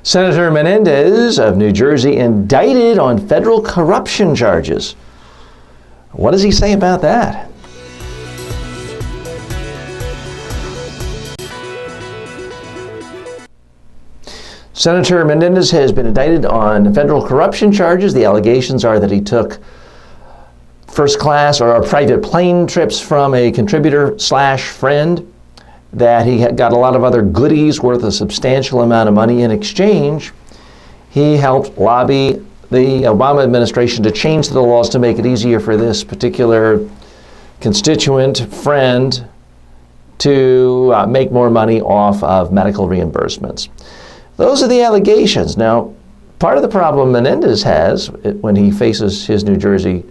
Senator Menendez of New Jersey indicted on federal corruption charges. What does he say about that? Senator Menendez has been indicted on federal corruption charges. The allegations are that he took first class or private plane trips from a contributor/friend, that he got a lot of other goodies worth a substantial amount of money in exchange. He helped lobby the Obama administration to change the laws to make it easier for this particular constituent friend to make more money off of medical reimbursements. Those are the allegations. Now, part of the problem Menendez has when he faces his New Jersey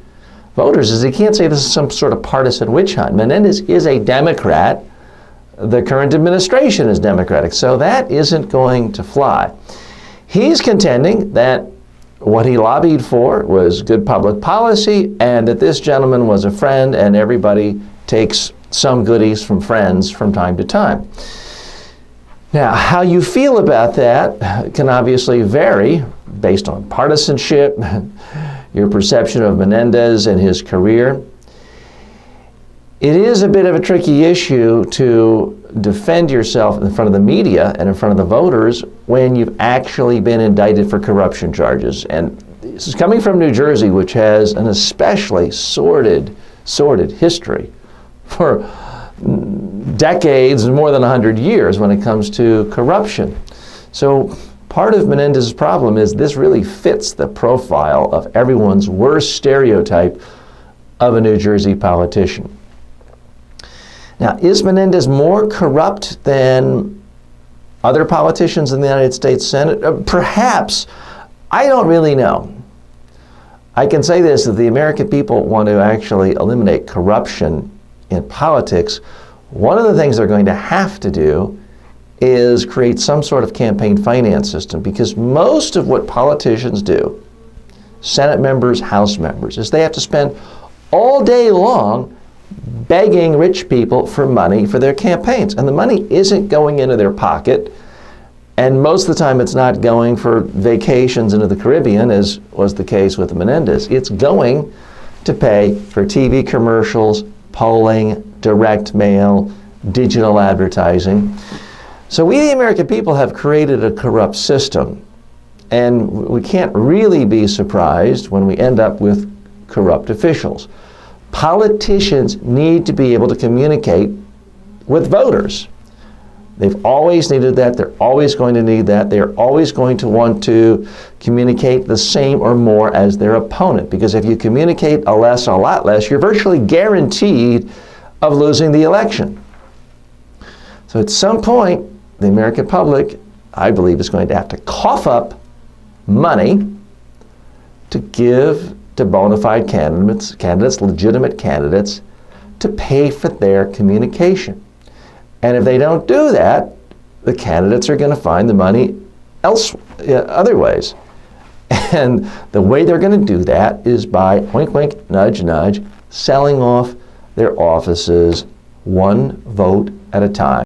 voters is he can't say this is some sort of partisan witch hunt. Menendez is a Democrat. The current administration is Democratic, so that isn't going to fly. He's contending that what he lobbied for was good public policy and that this gentleman was a friend and everybody takes some goodies from friends from time to time. Now, how you feel about that can obviously vary based on partisanship, your perception of Menendez and his career. It is a bit of a tricky issue to defend yourself in front of the media and in front of the voters when you've actually been indicted for corruption charges. And this is coming from New Jersey, which has an especially sordid history for decades and more than 100 years when it comes to corruption. So part of Menendez's problem is this really fits the profile of everyone's worst stereotype of a New Jersey politician. Now, is Menendez more corrupt than other politicians in the United States Senate? Perhaps. I don't really know. I can say this, if the American people want to actually eliminate corruption in politics, one of the things they're going to have to do is create some sort of campaign finance system, because most of what politicians do, Senate members, House members, is they have to spend all day long begging rich people for money for their campaigns. And the money isn't going into their pocket. And most of the time it's not going for vacations into the Caribbean, as was the case with Menendez. It's going to pay for TV commercials, polling, direct mail, digital advertising. So we, the American people, have created a corrupt system. And we can't really be surprised when we end up with corrupt officials. Politicians need to be able to communicate with voters. They've always needed that. They're always going to need that. They're always going to want to communicate the same or more as their opponent, because if you communicate a lot less, you're virtually guaranteed of losing the election. So at some point, the American public, I believe, is going to have to cough up money to give to bona fide candidates, legitimate candidates, to pay for their communication. And if they don't do that, the candidates are going to find the money other ways. And the way they're going to do that is by, wink, wink, nudge, nudge, selling off their offices one vote at a time.